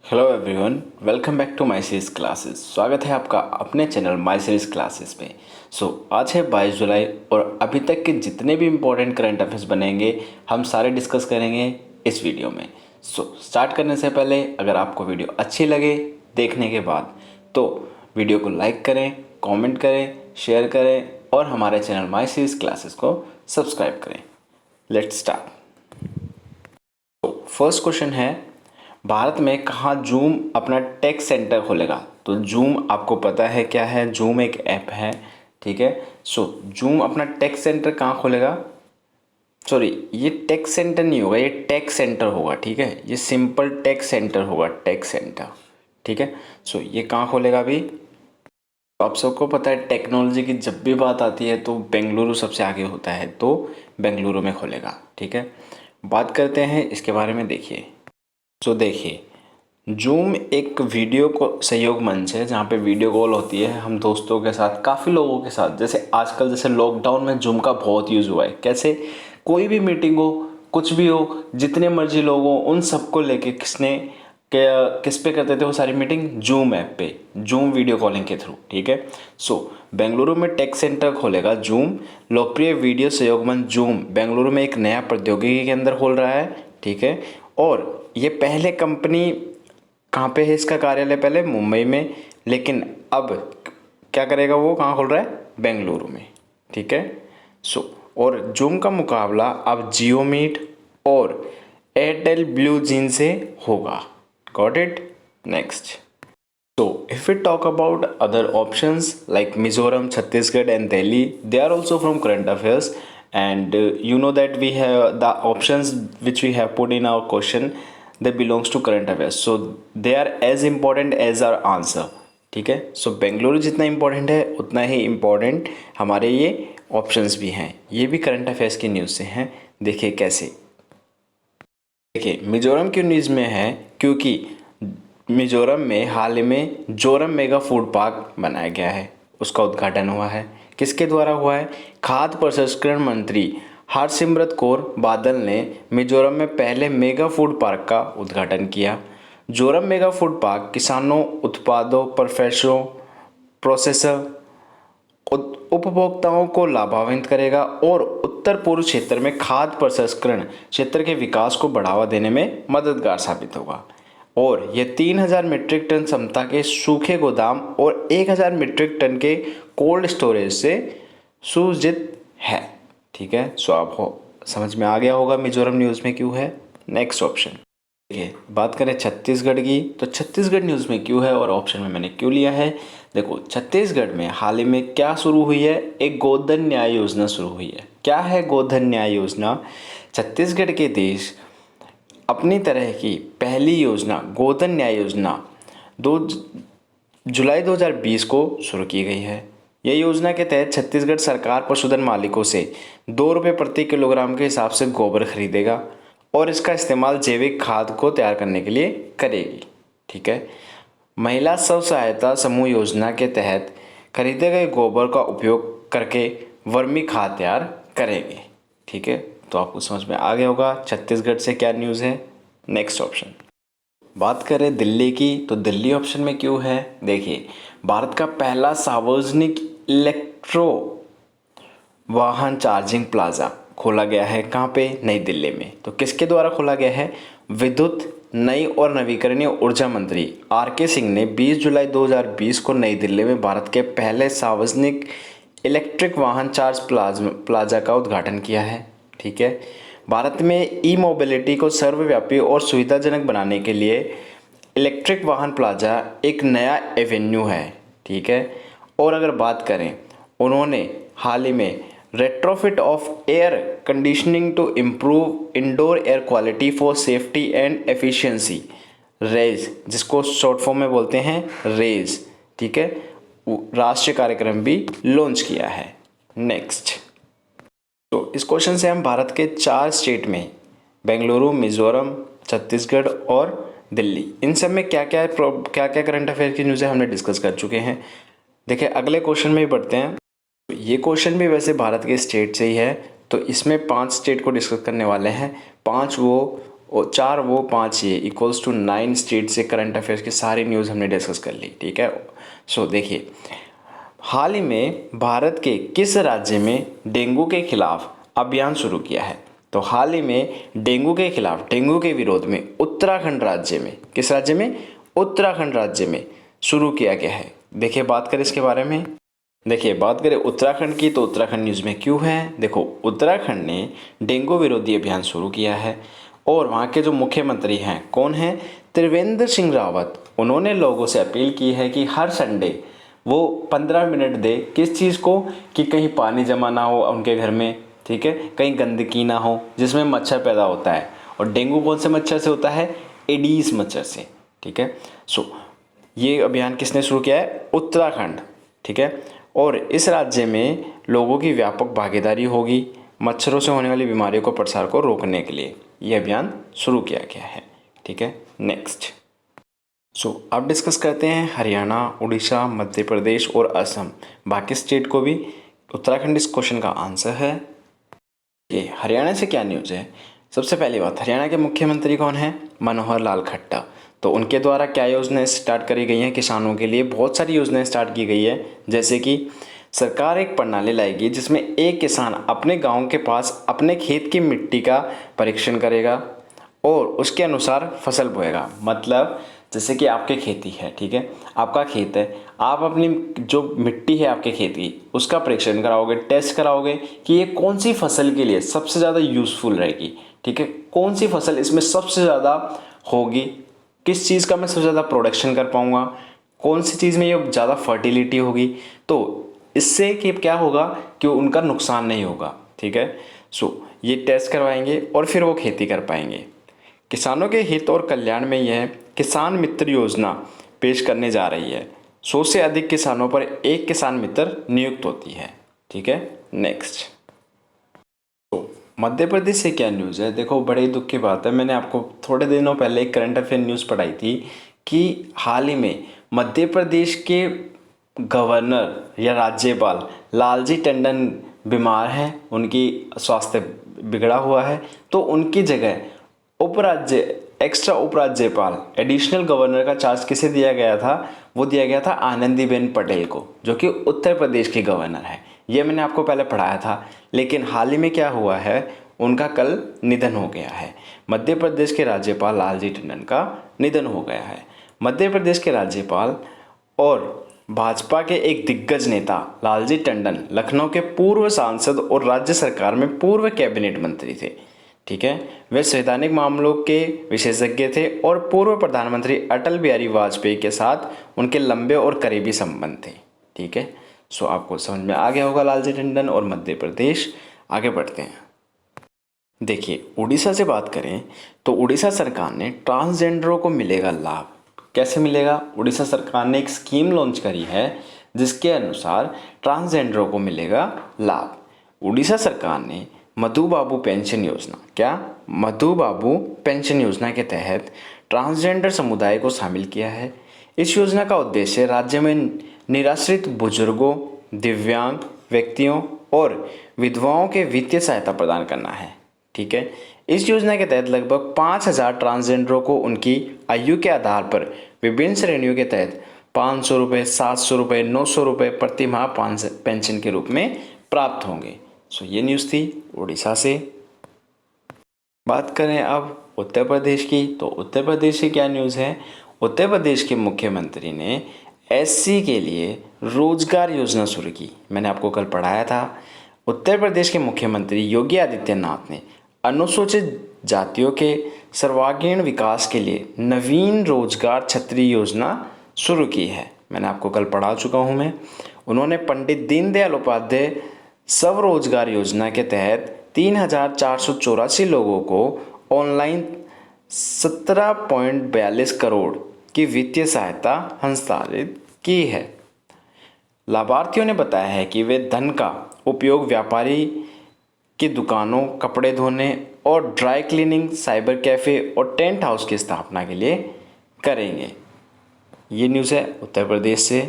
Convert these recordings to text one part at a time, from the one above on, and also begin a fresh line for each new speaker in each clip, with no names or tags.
Hello everyone, welcome back to my series classes. स्वागत है आपका अपने चैनल माय सीरीज क्लासेस में। आज है 22 जुलाई और अभी तक के जितने भी इम्पोर्टेंट करंट अफेयर्स बनेंगे हम सारे डिस्कस करेंगे इस वीडियो में। स्टार्ट करने से पहले अगर आपको वीडियो अच्छी लगे देखने के बाद तो वीडियो को लाइक करें, कमेंट करें, शेयर करें और हमारे चैनल माय सीरीज क्लासेस को सब्सक्राइब करें। Let's start. फर्स्ट क्वेश्चन है, भारत में कहाँ जूम अपना टेक सेंटर खोलेगा। तो जूम आपको पता है क्या है, जूम एक ऐप है, ठीक है। जूम अपना टेक सेंटर कहाँ खोलेगा। सॉरी, ये टेक सेंटर नहीं होगा, ये टेक सेंटर होगा, ठीक है। ये सिंपल टेक सेंटर होगा, टेक सेंटर, ठीक है। ये कहाँ खोलेगा अभी। तो आप सबको पता है टेक्नोलॉजी की जब भी बात आती है तो बेंगलुरु सबसे आगे होता है, तो बेंगलुरु में खोलेगा, ठीक है। बात करते हैं इसके बारे में। देखिए, जूम एक वीडियो को सहयोग मंच है जहाँ पे वीडियो कॉल होती है हम दोस्तों के साथ, काफ़ी लोगों के साथ। जैसे आजकल जैसे लॉकडाउन में जूम का बहुत यूज़ हुआ है। कैसे, कोई भी मीटिंग हो, कुछ भी हो, जितने मर्जी लोग हो, उन सबको लेके किस पे करते थे वो सारी मीटिंग, जूम ऐप पे, जूम वीडियो कॉलिंग के थ्रू, ठीक है। बेंगलुरु में टेक सेंटर खोलेगा जूम। लोकप्रिय वीडियो सहयोग मंच जूम बेंगलुरु में एक नया प्रौद्योगिकी के अंदर खोल रहा है, ठीक है। और ये पहले कंपनी कहाँ पे है, इसका कार्यालय पहले मुंबई में, लेकिन अब क्या करेगा, वो कहाँ खोल रहा है, बेंगलुरु में, ठीक है। और जूम का मुकाबला अब जियो मीट और एयरटेल ब्लू जीन से होगा। Got it. Next, if we talk about other options like Mizoram, Chhattisgarh and Delhi, they are also from current affairs, and you know that we have the options which we have put in our question, they belongs to current affairs, so they are as important as our answer, ठीक है। बेंगलुरु जितना important है उतना ही important हमारे ये options भी हैं। ये भी करंट अफेयर्स की न्यूज़ से हैं। देखिए कैसे, देखिए मिजोरम क्यों न्यूज़ में है, क्योंकि मिजोरम में हाल ही में जोरम मेगा फूड पार्क बनाया गया है, उसका उद्घाटन हुआ है। किसके द्वारा हुआ है, खाद्य प्रसंस्करण मंत्री हरसिमरत कौर बादल ने मिजोरम में पहले मेगा फूड पार्क का उद्घाटन किया। जोरम मेगा फूड पार्क किसानों, उत्पादों, प्रोसेसर, उपभोक्ताओं को लाभान्वित करेगा और उत्तर पूर्व क्षेत्र में खाद्य प्रसंस्करण क्षेत्र के विकास को बढ़ावा देने में मददगार साबित होगा। और यह 3000 मीट्रिक टन क्षमता के सूखे गोदाम और 1000 मीट्रिक टन के कोल्ड स्टोरेज से सुसज्जित है, ठीक है। आपको समझ में आ गया होगा मिजोरम न्यूज़ में क्यों है। नेक्स्ट ऑप्शन, देखिए बात करें छत्तीसगढ़ की, तो छत्तीसगढ़ न्यूज़ में क्यों है और ऑप्शन में मैंने क्यों लिया है। देखो, छत्तीसगढ़ में हाल ही में क्या शुरू हुई है, एक गोधन न्याय योजना शुरू हुई है। क्या है गोधन न्याय योजना। छत्तीसगढ़ के देश अपनी तरह की पहली योजना गोधन न्याय योजना 2 जुलाई 2020 को शुरू की गई है। यह योजना के तहत छत्तीसगढ़ सरकार पशुधन मालिकों से ₹2 प्रति किलोग्राम के हिसाब से गोबर खरीदेगा और इसका इस्तेमाल जैविक खाद को तैयार करने के लिए करेगी, ठीक है। महिला स्व सहायता समूह योजना के तहत खरीदे गए गोबर का उपयोग करके वर्मी खाद तैयार करेंगे, ठीक है। तो आपको समझ में आ गया होगा छत्तीसगढ़ से क्या न्यूज़ है। नेक्स्ट ऑप्शन, बात करें दिल्ली की, तो दिल्ली ऑप्शन में क्यों है। देखिए, भारत का पहला सार्वजनिक इलेक्ट्रो वाहन चार्जिंग प्लाजा खोला गया है, कहाँ पे, नई दिल्ली में। तो किसके द्वारा खोला गया है, विद्युत, नई और नवीकरणीय ऊर्जा मंत्री आर.के. सिंह ने 20 जुलाई 2020 को नई दिल्ली में भारत के पहले सार्वजनिक इलेक्ट्रिक वाहन चार्ज प्लाजा का उद्घाटन किया है, ठीक है। भारत में ई मोबिलिटी को सर्वव्यापी और सुविधाजनक बनाने के लिए इलेक्ट्रिक वाहन प्लाजा एक नया एवेन्यू है, ठीक है। और अगर बात करें, उन्होंने हाल ही में retrofit of air conditioning to improve indoor air quality for safety and efficiency, रेज, जिसको शॉर्ट फॉर्म में बोलते हैं रेज, ठीक है, राष्ट्रीय कार्यक्रम भी लॉन्च किया है। नेक्स्ट, तो इस क्वेश्चन से हम भारत के 4 स्टेट में बेंगलुरु, मिजोरम, छत्तीसगढ़ और दिल्ली, इन सब में क्या क्या करंट अफेयर की न्यूज़ है हमने डिस्कस कर चुके हैं। देखिए अगले क्वेश्चन में ही बढ़ते हैं। ये क्वेश्चन भी वैसे भारत के स्टेट से ही है, तो इसमें 5 स्टेट को डिस्कस करने वाले हैं। 5 वो और 4 वो 5 ये इक्वल्स टू 9 स्टेट से करंट अफेयर्स की सारी न्यूज़ हमने डिस्कस कर ली, ठीक है। सो देखिए, हाल ही में भारत के किस राज्य में डेंगू के खिलाफ अभियान शुरू किया है? तो हाल ही में डेंगू के खिलाफ, डेंगू के विरोध में उत्तराखंड राज्य में, किस राज्य में? उत्तराखंड राज्य में शुरू किया गया है। देखिए, बात करें इसके बारे में। देखिए, बात करें उत्तराखंड की, तो उत्तराखंड न्यूज़ में क्यों है? देखो, उत्तराखंड ने डेंगू विरोधी अभियान शुरू किया है और वहाँ के जो मुख्यमंत्री हैं, कौन हैं? त्रिवेंद्र सिंह रावत। उन्होंने लोगों से अपील की है कि हर संडे वो 15 मिनट दे, किस चीज़ को? कि कहीं पानी जमा ना हो उनके घर में, ठीक है, कहीं गंदगी ना हो जिसमें मच्छर पैदा होता है। और डेंगू कौन से मच्छर से होता है? एडीज मच्छर से, ठीक है। सो ये अभियान किसने शुरू किया है? उत्तराखंड, ठीक है। और इस राज्य में लोगों की व्यापक भागीदारी होगी मच्छरों से होने वाली बीमारियों को प्रसार को रोकने के लिए ये अभियान शुरू किया गया है, ठीक है। नेक्स्ट, अब डिस्कस करते हैं हरियाणा, उड़ीसा, मध्य प्रदेश और असम, बाकी स्टेट को भी। उत्तराखंड इस क्वेश्चन का आंसर है। ये हरियाणा से क्या न्यूज़ है? सबसे पहली बात, हरियाणा के मुख्यमंत्री कौन है? मनोहर लाल खट्टर। तो उनके द्वारा क्या योजनाएं स्टार्ट करी गई हैं किसानों के लिए? बहुत सारी योजनाएं स्टार्ट की गई है, जैसे कि सरकार एक प्रणाली लाएगी जिसमें एक किसान अपने गांव के पास अपने खेत की मिट्टी का परीक्षण करेगा और उसके अनुसार फसल बोएगा। मतलब जैसे कि आपके खेती है, ठीक है, आपका खेत है, आप अपनी जो मिट्टी है आपके खेत की उसका परीक्षण कराओगे, टेस्ट कराओगे कि ये कौन सी फसल के लिए सबसे ज़्यादा यूज़फुल रहेगी, ठीक है, कौन सी फसल इसमें सबसे ज़्यादा होगी, किस चीज़ का मैं सबसे ज़्यादा प्रोडक्शन कर पाऊँगा, कौन सी चीज़ में ये ज़्यादा फर्टिलिटी होगी। तो इससे कि क्या होगा कि उनका नुकसान नहीं होगा, ठीक है। ये टेस्ट करवाएंगे और फिर वो खेती कर पाएंगे। किसानों के हित और कल्याण में यह किसान मित्र योजना पेश करने जा रही है। 100 से अधिक किसानों पर एक किसान मित्र नियुक्त होती है, ठीक है। नेक्स्ट, मध्य प्रदेश से क्या न्यूज़ है? देखो, बड़े दुख की बात है, मैंने आपको थोड़े दिनों पहले एक करंट अफेयर न्यूज़ पढ़ाई थी कि हाल ही में मध्य प्रदेश के गवर्नर या राज्यपाल लालजी टंडन बीमार हैं, उनकी स्वास्थ्य बिगड़ा हुआ है, तो उनकी जगह एक्स्ट्रा उपराज्यपाल एडिशनल गवर्नर का चार्ज किसे दिया गया था? वो दिया गया था आनंदीबेन पटेल को, जो कि उत्तर प्रदेश की गवर्नर है। ये मैंने आपको पहले पढ़ाया था, लेकिन हाल ही में क्या हुआ है, उनका कल निधन हो गया है। मध्य प्रदेश के राज्यपाल लालजी टंडन का निधन हो गया है। मध्य प्रदेश के राज्यपाल और भाजपा के एक दिग्गज नेता लालजी टंडन लखनऊ के पूर्व सांसद और राज्य सरकार में पूर्व कैबिनेट मंत्री थे, ठीक है। वे संवैधानिक मामलों के विशेषज्ञ थे और पूर्व प्रधानमंत्री अटल बिहारी वाजपेयी के साथ उनके लंबे और करीबी संबंध थे, ठीक है। आपको समझ में आ गया होगा लालजी टंडन और मध्य प्रदेश। आगे बढ़ते हैं। देखिए, उड़ीसा से बात करें तो उड़ीसा सरकार ने ट्रांसजेंडरों को मिलेगा लाभ। कैसे मिलेगा? उड़ीसा सरकार ने एक स्कीम लॉन्च करी है जिसके अनुसार ट्रांसजेंडरों को मिलेगा लाभ। उड़ीसा सरकार ने मधु बाबू पेंशन योजना, क्या? मधु बाबू पेंशन योजना के तहत ट्रांसजेंडर समुदाय को शामिल किया है। इस योजना का उद्देश्य राज्य में निराश्रित बुजुर्गों, दिव्यांग व्यक्तियों और विधवाओं के वित्तीय सहायता प्रदान करना है, ठीक है। इस योजना के तहत लगभग 5,000 ट्रांसजेंडरों को उनकी आयु के आधार पर विभिन्न श्रेणियों के तहत 500 रुपये, 700 रुपये, 900 रुपये प्रति माह पेंशन के रूप में प्राप्त होंगे। ये न्यूज़ थी उड़ीसा से। बात करें अब उत्तर प्रदेश की, तो उत्तर प्रदेश की क्या न्यूज़ है? उत्तर प्रदेश के मुख्यमंत्री ने एससी के लिए रोजगार योजना शुरू की। मैंने आपको कल पढ़ाया था। उत्तर प्रदेश के मुख्यमंत्री योगी आदित्यनाथ ने अनुसूचित जातियों के सर्वांगीण विकास के लिए नवीन रोजगार छतरी योजना शुरू की है। मैंने आपको कल पढ़ा चुका हूँ मैं। उन्होंने पंडित दीनदयाल उपाध्याय स्वरोजगार योजना के तहत 3,484 लोगों को ऑनलाइन 17.42 करोड़ की वित्तीय सहायता हस्तांतरित की है। लाभार्थियों ने बताया है कि वे धन का उपयोग व्यापारी की दुकानों, कपड़े धोने और ड्राई क्लीनिंग, साइबर कैफ़े और टेंट हाउस की स्थापना के लिए करेंगे। ये न्यूज़ है उत्तर प्रदेश से।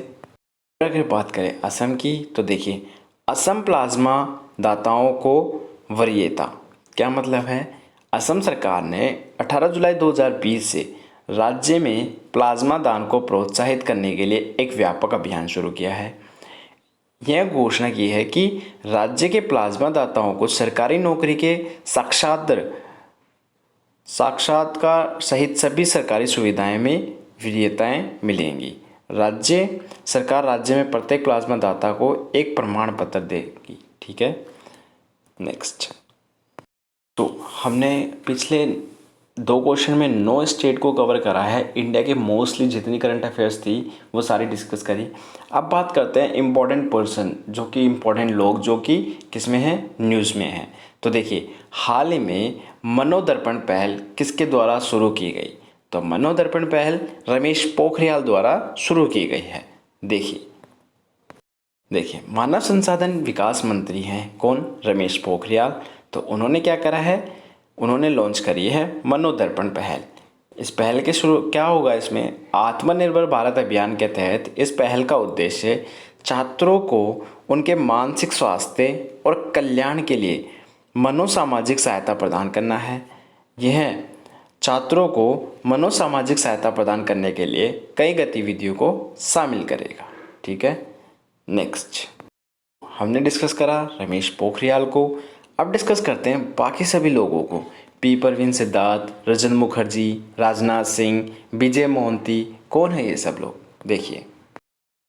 अगर बात करें असम की, तो देखिए, असम प्लाज्मा दाताओं को वरीयता, क्या मतलब है? असम सरकार ने 18 जुलाई 2020 से राज्य में प्लाज्मा दान को प्रोत्साहित करने के लिए एक व्यापक अभियान शुरू किया है। यह घोषणा की है कि राज्य के प्लाज्मा दाताओं को सरकारी नौकरी के साक्षात्कार सहित सभी सरकारी सुविधाएं में वरीयताएं मिलेंगी। राज्य सरकार राज्य में प्रत्येक प्लाज्मा दाता को एक प्रमाण पत्र देगी। ठीक है, नेक्स्ट। तो हमने पिछले 2 क्वेश्चन में 9 स्टेट को कवर करा है। इंडिया के मोस्टली जितनी करंट अफेयर्स थी वो सारी डिस्कस करी। अब बात करते हैं इम्पोर्टेंट पर्सन, जो कि इम्पोर्टेंट लोग जो कि किस में है, न्यूज़ में है। तो देखिए, हाल ही में मनोदर्पण पहल किसके द्वारा शुरू की गई? तो मनोदर्पण पहल रमेश पोखरियाल द्वारा शुरू की गई है। देखिए मानव संसाधन विकास मंत्री हैं कौन? रमेश पोखरियाल। तो उन्होंने क्या करा है, उन्होंने लॉन्च करी है मनोदर्पण पहल। इस पहल के शुरू क्या होगा, इसमें आत्मनिर्भर भारत अभियान के तहत इस पहल का उद्देश्य छात्रों को उनके मानसिक स्वास्थ्य और कल्याण के लिए मनोसामाजिक सहायता प्रदान करना है। यह छात्रों को मनोसामाजिक सहायता प्रदान करने के लिए कई गतिविधियों को शामिल करेगा। ठीक है, नेक्स्ट। हमने डिस्कस करा रमेश पोखरियाल को। अब डिस्कस करते हैं बाकी सभी लोगों को। पी परवीन सिद्धार्थ, रजत मुखर्जी, राजनाथ सिंह, विजय मोहंती, कौन है ये सब लोग? देखिए,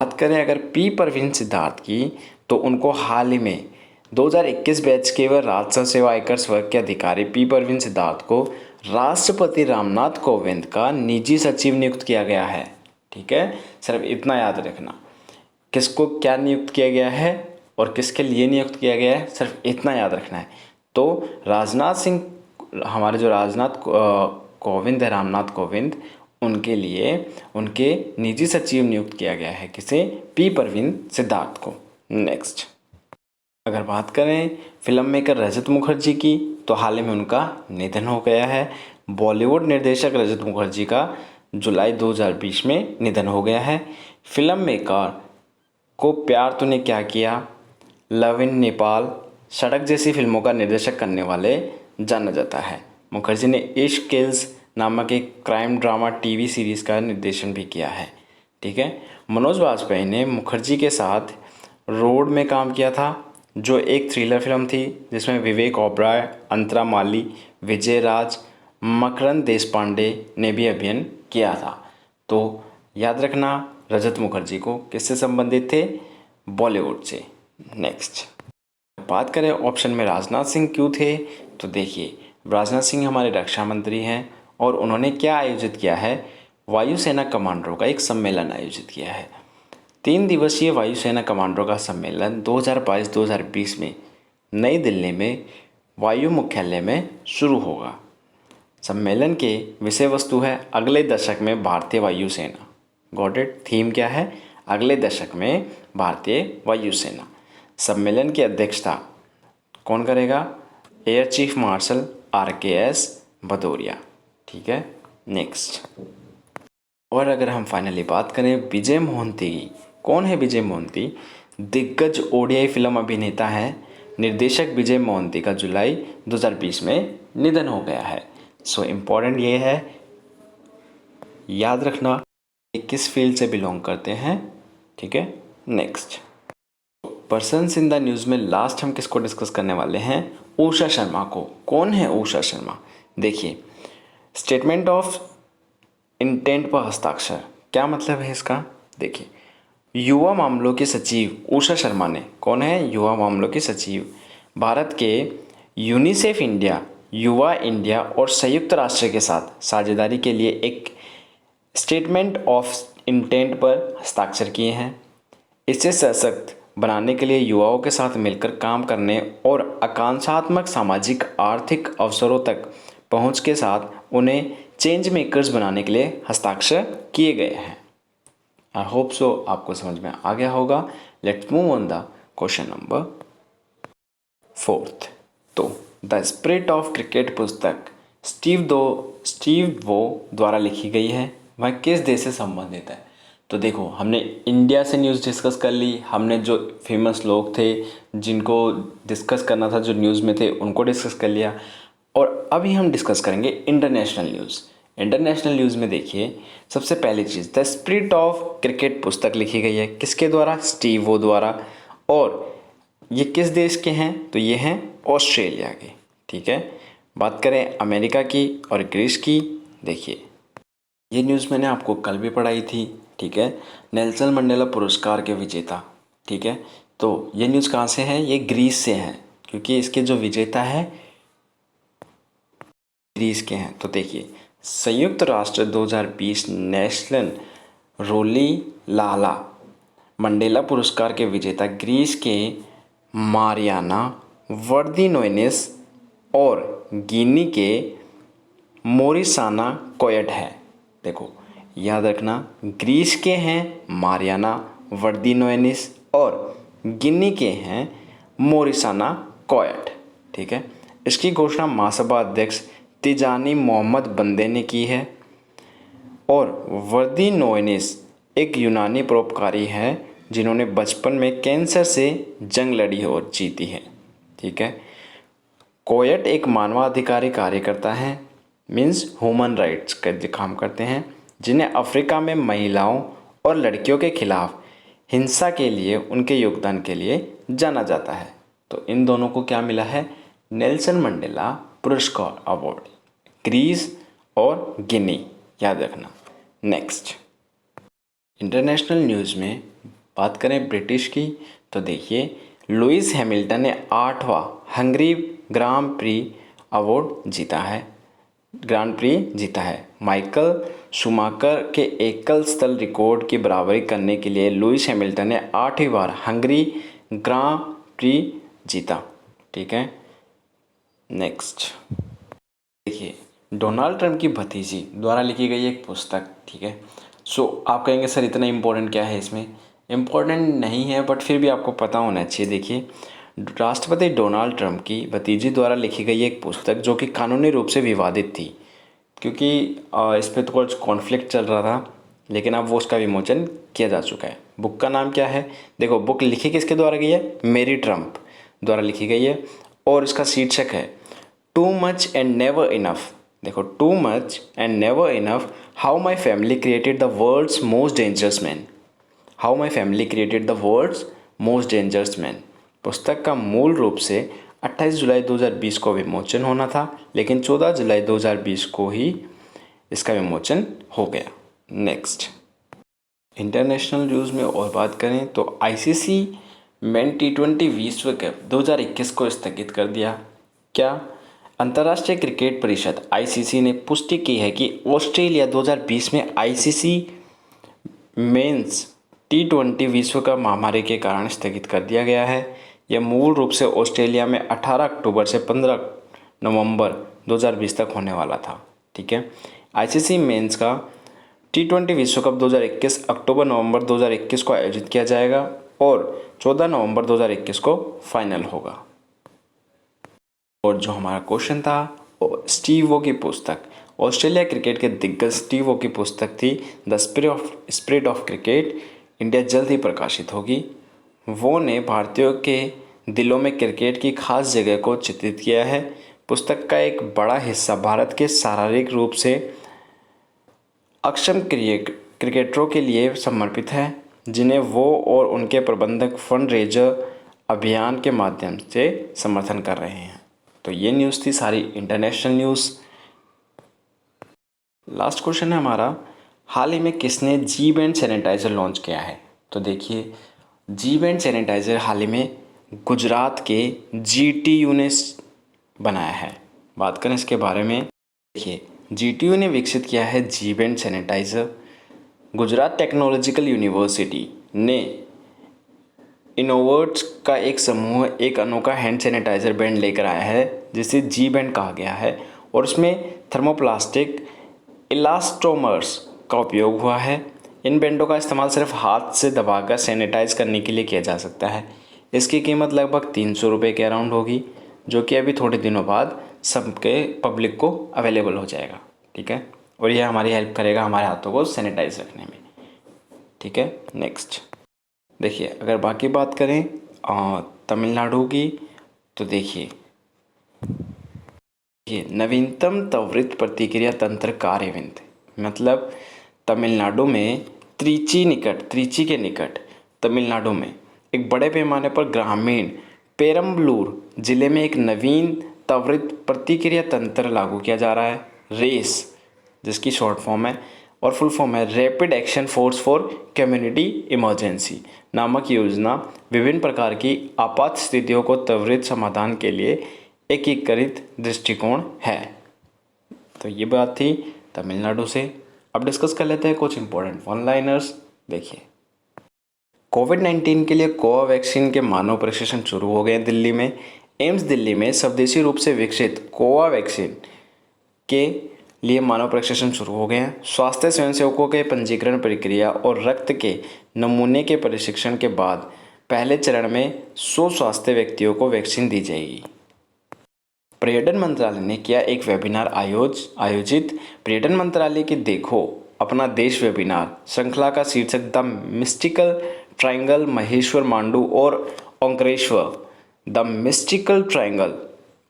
बात करें अगर पी परवीन सिद्धार्थ की, तो उनको हाल ही में 2021 बैच के व राजस्व सेवा आयकर वर्ग के अधिकारी पी परवीन सिद्धार्थ को राष्ट्रपति रामनाथ कोविंद का निजी सचिव नियुक्त किया गया है। ठीक है, सिर्फ इतना याद रखना, किसको क्या नियुक्त किया गया है और किसके लिए नियुक्त किया गया है, सिर्फ इतना याद रखना है। तो राजनाथ सिंह, हमारे जो कोविंद है, रामनाथ कोविंद, उनके लिए उनके निजी सचिव नियुक्त किया गया है। किसे? पी परवीन सिद्धार्थ को। नेक्स्ट, अगर बात करें फिल्म मेकर रजत मुखर्जी की, तो हाल ही में उनका निधन हो गया है। बॉलीवुड निर्देशक रजत मुखर्जी का जुलाई 2020 में निधन हो गया है। फिल्म मेकर को प्यार तूने क्या किया, लव इन नेपाल, सड़क जैसी फिल्मों का निर्देशक करने वाले जाना जाता है। मुखर्जी ने इश्क किल्स नामक एक क्राइम ड्रामा टीवी सीरीज़ का निर्देशन भी किया है। ठीक है, मनोज वाजपेयी ने मुखर्जी के साथ रोड में काम किया था, जो एक थ्रिलर फिल्म थी जिसमें विवेक ओबराय, अंतरा माली, विजय राज, मकरंद देशपांडे ने भी अभिनय किया था। तो याद रखना, रजत मुखर्जी को किससे संबंधित थे? बॉलीवुड से। नेक्स्ट, बात करें ऑप्शन में राजनाथ सिंह क्यों थे, तो देखिए राजनाथ सिंह हमारे रक्षा मंत्री हैं और उन्होंने क्या आयोजित किया है, वायुसेना कमांडरों का एक सम्मेलन आयोजित किया है। 3 दिवसीय वायुसेना कमांडरों का सम्मेलन 2022-2020 में नई दिल्ली में वायु मुख्यालय में शुरू होगा। सम्मेलन के विषय वस्तु है अगले दशक में भारतीय वायुसेना। Got it? थीम क्या है? अगले दशक में भारतीय वायुसेना। सम्मेलन की अध्यक्षता कौन करेगा? Air chief marshal RKS Bhadauria. ठीक है, नेक्स्ट। और अगर हम फाइनली बात करें विजय मोहंती की, कौन है विजय मोहंती? दिग्गज ODI फिल्म अभिनेता है। निर्देशक विजय मोहंती का जुलाई 2020 में निधन हो गया है। सो इम्पोर्टेंट ये है, याद रखना कि किस फील्ड से बिलोंग करते हैं। ठीक है, next. Persons in the news में लास्ट हम किसको डिस्कस करने वाले हैं? उषा शर्मा को। कौन है उषा शर्मा? देखिए, स्टेटमेंट ऑफ इंटेंट पर हस्ताक्षर, क्या मतलब है इसका? देखिए, युवा मामलों के सचिव उषा शर्मा ने, कौन है? युवा मामलों के सचिव, भारत के यूनिसेफ इंडिया, युवा इंडिया और संयुक्त राष्ट्र के साथ साझेदारी के लिए एक स्टेटमेंट ऑफ इंटेंट पर हस्ताक्षर किए हैं। इसे सशक्त बनाने के लिए युवाओं के साथ मिलकर काम करने और आकांक्षात्मक सामाजिक आर्थिक अवसरों तक पहुंच के साथ उन्हें चेंज मेकर्स बनाने के लिए हस्ताक्षर किए गए हैं। आई होप सो आपको समझ में आ गया होगा। Let's move on the question number 4। तो द स्पिरिट ऑफ क्रिकेट पुस्तक स्टीव वो द्वारा लिखी गई है, वह किस देश से संबंधित है? तो देखो, हमने इंडिया से न्यूज़ डिस्कस कर ली, हमने जो फेमस लोग थे जिनको डिस्कस करना था, जो न्यूज़ में थे, उनको डिस्कस कर लिया। और अभी हम डिस्कस करेंगे इंटरनेशनल न्यूज़। इंटरनेशनल न्यूज़ में देखिए, सबसे पहली चीज़, द स्पिरिट ऑफ क्रिकेट पुस्तक लिखी गई है। किसके द्वारा? स्टीव वो द्वारा। और ये किस देश के हैं? तो ये हैं ऑस्ट्रेलिया के। ठीक है, बात करें अमेरिका की और ग्रीस की, देखिए ये न्यूज़ मैंने आपको कल भी पढ़ाई थी। ठीक है, नेल्सन मंडेला पुरस्कार के विजेता। ठीक है, तो ये न्यूज़ कहाँ से है? ये ग्रीस से है, क्योंकि इसके जो विजेता है ग्रीस के हैं। तो देखिए, संयुक्त राष्ट्र 2020 नेशनल रोली लाला मंडेला पुरस्कार के विजेता ग्रीस के मारियाना वर्दिनोइनिस और गिनी के मोरिसाना कोयट है। देखो, याद रखना, ग्रीस के हैं मारियाना वर्दिनोइनिस और गिनी के हैं मोरिसाना कोयट। ठीक है, इसकी घोषणा महासभा अध्यक्ष तिजानी मोहम्मद बंदे ने की है। और वर्दिनोइनिस एक यूनानी परोपकारी है जिन्होंने बचपन में कैंसर से जंग लड़ी और जीती है। ठीक है, कोयट एक मानवाधिकारी कार्यकर्ता है, मीन्स ह्यूमन राइट्स का काम करते हैं, जिन्हें अफ्रीका में महिलाओं और लड़कियों के खिलाफ हिंसा के लिए उनके योगदान के लिए जाना जाता है। तो इन दोनों को क्या मिला है? नेल्सन मंडेला पुरस्कार अवार्ड, ग्रीस और गिनी, याद रखना। नेक्स्ट, इंटरनेशनल न्यूज़ में बात करें ब्रिटिश की, तो देखिए लुइस हैमिल्टन ने 8वां हंगरी ग्रां प्री अवार्ड जीता है। माइकल शूमाकर के एकल स्थल रिकॉर्ड की बराबरी करने के लिए लुइस हैमिल्टन ने 8वीं बार हंगरी ग्रां प्री जीता। ठीक है, नेक्स्ट देखिए, डोनाल्ड ट्रंप की भतीजी द्वारा लिखी गई एक पुस्तक। ठीक है, सो आप कहेंगे सर इतना इम्पोर्टेंट क्या है इसमें? इम्पोर्टेंट नहीं है, बट फिर भी आपको पता होना चाहिए। देखिए, राष्ट्रपति डोनाल्ड ट्रंप की भतीजी द्वारा लिखी गई एक पुस्तक जो कि कानूनी रूप से विवादित थी, क्योंकि इस पर तो कुछ कॉन्फ्लिक्ट चल रहा था, लेकिन अब वो उसका विमोचन किया जा चुका है। बुक का नाम क्या है? देखो, बुक लिखी किसके द्वारा गई है? मेरी ट्रंप द्वारा लिखी गई है, और इसका शीर्षक है too much and never enough. देखो, too much and never enough, how my family created the world's most dangerous man. How my family created the world's most dangerous man. पुस्तक का मूल रूप से 28 जुलाई 2020 को विमोचन होना था, लेकिन 14 जुलाई 2020 को ही इसका विमोचन हो गया। नेक्स्ट, इंटरनेशनल न्यूज़ में और बात करें तो आईसीसी मेन टी20 विश्व कप 2021 को स्थगित कर दिया। क्या? अंतर्राष्ट्रीय क्रिकेट परिषद आईसीसी ने पुष्टि की है कि ऑस्ट्रेलिया 2020 में आईसीसी मेंस टी20 विश्व कप महामारी के कारण स्थगित कर दिया गया है। यह मूल रूप से ऑस्ट्रेलिया में 18 अक्टूबर से 15 नवंबर 2020 तक होने वाला था। ठीक है, आईसीसी मेंस का टी20 विश्व कप 2021 अक्टूबर नवंबर 2021 को आयोजित किया जाएगा और 14 नवंबर 2021 को फाइनल होगा। और जो हमारा क्वेश्चन था, स्टीव वो की पुस्तक, ऑस्ट्रेलिया क्रिकेट के दिग्गज स्टीव वो की पुस्तक थी the spirit of cricket, India जल्द ही प्रकाशित होगी। वो ने भारतीयों के दिलों में क्रिकेट की खास जगह को चित्रित किया है। पुस्तक का एक बड़ा हिस्सा भारत के शारीरिक रूप से अक्षम क्रिकेटरों के लिए समर्पित है, जिन्हें वो और उनके प्रबंधक फंड रेजर अभियान के माध्यम से समर्थन कर रहे हैं। तो ये न्यूज़ थी सारी इंटरनेशनल न्यूज़। लास्ट क्वेश्चन है हमारा, हाल ही में किसने जी बैंड सैनिटाइज़र लॉन्च किया है? तो देखिए, जी बैंड सैनिटाइज़र हाल ही में गुजरात के जीटीयू ने बनाया है। बात करें इसके बारे में, देखिए जीटीयू ने विकसित किया है जी band sanitiser. Gujarat technological university ने इनोवर्ट्स का एक समूह एक अनोखा हैंड सैनिटाइज़र बैंड लेकर आया है जिसे जी बैंड कहा गया है, और उसमें थर्मोप्लास्टिक इलास्टोमर्स का उपयोग हुआ है। इन बैंडों का इस्तेमाल सिर्फ हाथ से दबाकर सैनिटाइज करने के लिए किया जा सकता है। इसकी कीमत लगभग 300 रुपये के अराउंड होगी, जो कि अभी थोड़े दिनों बाद सबके पब्लिक को अवेलेबल हो जाएगा। ठीक है, और यह हमारी हेल्प करेगा हमारे हाथों को सैनिटाइज रखने में। ठीक है, नेक्स्ट देखिए, अगर बाकी बात करें तमिलनाडु की, तो देखिए ये नवीनतम त्वरित प्रतिक्रिया तंत्र कार्यविधि, मतलब तमिलनाडु में त्रिची के निकट तमिलनाडु में एक बड़े पैमाने पर ग्रामीण पेरम्बलूर जिले में एक नवीन त्वरित प्रतिक्रिया तंत्र लागू किया जा रहा है, रेस, जिसकी शॉर्ट फॉर्म है और फुल फॉर्म है rapid action force for community emergency नामक योजना विभिन्न प्रकार की आपात स्थितियों को त्वरित समाधान के लिए एकीकृत दृष्टिकोण है। तो ये बात थी तमिलनाडु से। अब डिस्कस कर लेते हैं कुछ इंपॉर्टेंट वन लाइनर्स। देखिए, कोविड-19 के लिए कोवैक्सीन के मानव परीक्षण शुरू हो गए हैं दिल्ली में। एम्स दिल्ली में स्वदेशी रूप से विकसित कोवैक्सीन के लिए मानव परीक्षण शुरू हो गए हैं। स्वास्थ्य स्वयंसेवकों के पंजीकरण प्रक्रिया और रक्त के नमूने के प्रशिक्षण के बाद पहले चरण में 100 स्वास्थ्य व्यक्तियों को वैक्सीन दी जाएगी। पर्यटन मंत्रालय ने किया एक वेबिनार आयोजित। पर्यटन मंत्रालय की देखो अपना देश वेबिनार श्रृंखला का शीर्षक the mystical triangle Maheshwar Mandu और ओंकारेश्वर। द मिस्टिकल ट्रायंगल,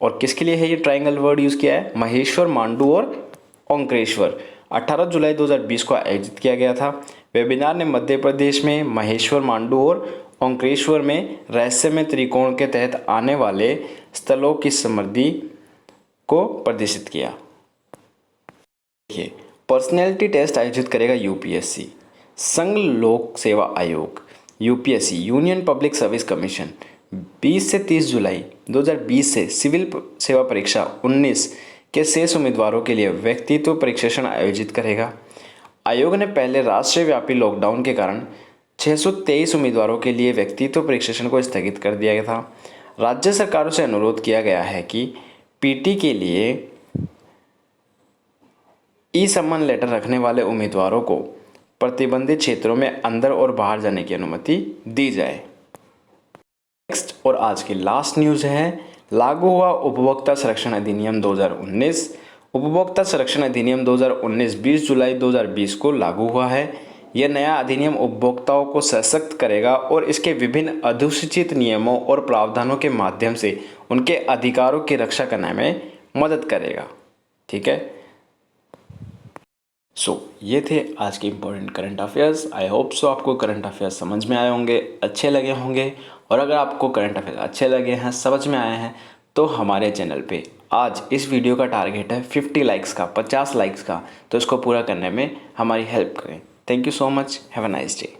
और किसके लिए है ये ट्रायंगल वर्ड यूज़ किया है? महेश्वर, मांडू और ओंकारेश्वर। 18 जुलाई 2020 को आयोजित किया गया था। वेबिनार ने मध्य प्रदेश में महेश्वर, मांडू और ओंकारेश्वर में रहस्यमय त्रिकोण के तहत आने वाले स्थलों की समृद्धि को प्रदर्शित किया। देखिए, पर्सनैलिटी टेस्ट आयोजित करेगा यूपीएससी। संघ लोक सेवा आयोग UPSC union public service commission 20 से 30 जुलाई 2020 से सिविल सेवा परीक्षा 19 के शेष उम्मीदवारों के लिए व्यक्तित्व परीक्षण आयोजित करेगा। आयोग ने पहले राष्ट्रीय व्यापी लॉकडाउन के कारण 623 उम्मीदवारों के लिए व्यक्तित्व परीक्षण को स्थगित कर दिया गया था। राज्य सरकारों से अनुरोध किया गया है कि पीटी के लिए ई सम्मन लेटर रखने वाले उम्मीदवारों को प्रतिबंधित क्षेत्रों में अंदर और बाहर जाने की अनुमति दी जाए। नेक्स्ट और आज की लास्ट न्यूज़ है, लागू हुआ उपभोक्ता संरक्षण अधिनियम 2019। उपभोक्ता संरक्षण अधिनियम 2019 20 जुलाई 2020 को लागू हुआ है। यह नया अधिनियम उपभोक्ताओं को सशक्त करेगा और इसके विभिन्न अधिसूचित नियमों और प्रावधानों के माध्यम से उनके अधिकारों की रक्षा करने में मदद करेगा। ठीक है, ये थे आज के important current affairs. I hope so आपको करंट अफेयर्स समझ में आए होंगे, अच्छे लगे होंगे। और अगर आपको करंट अफेयर्स अच्छे लगे हैं, समझ में आए हैं, तो हमारे चैनल पे आज इस वीडियो का टारगेट है 50 लाइक्स का, 50 लाइक्स का। तो इसको पूरा करने में हमारी हेल्प करें। Thank you so much. Have a nice day.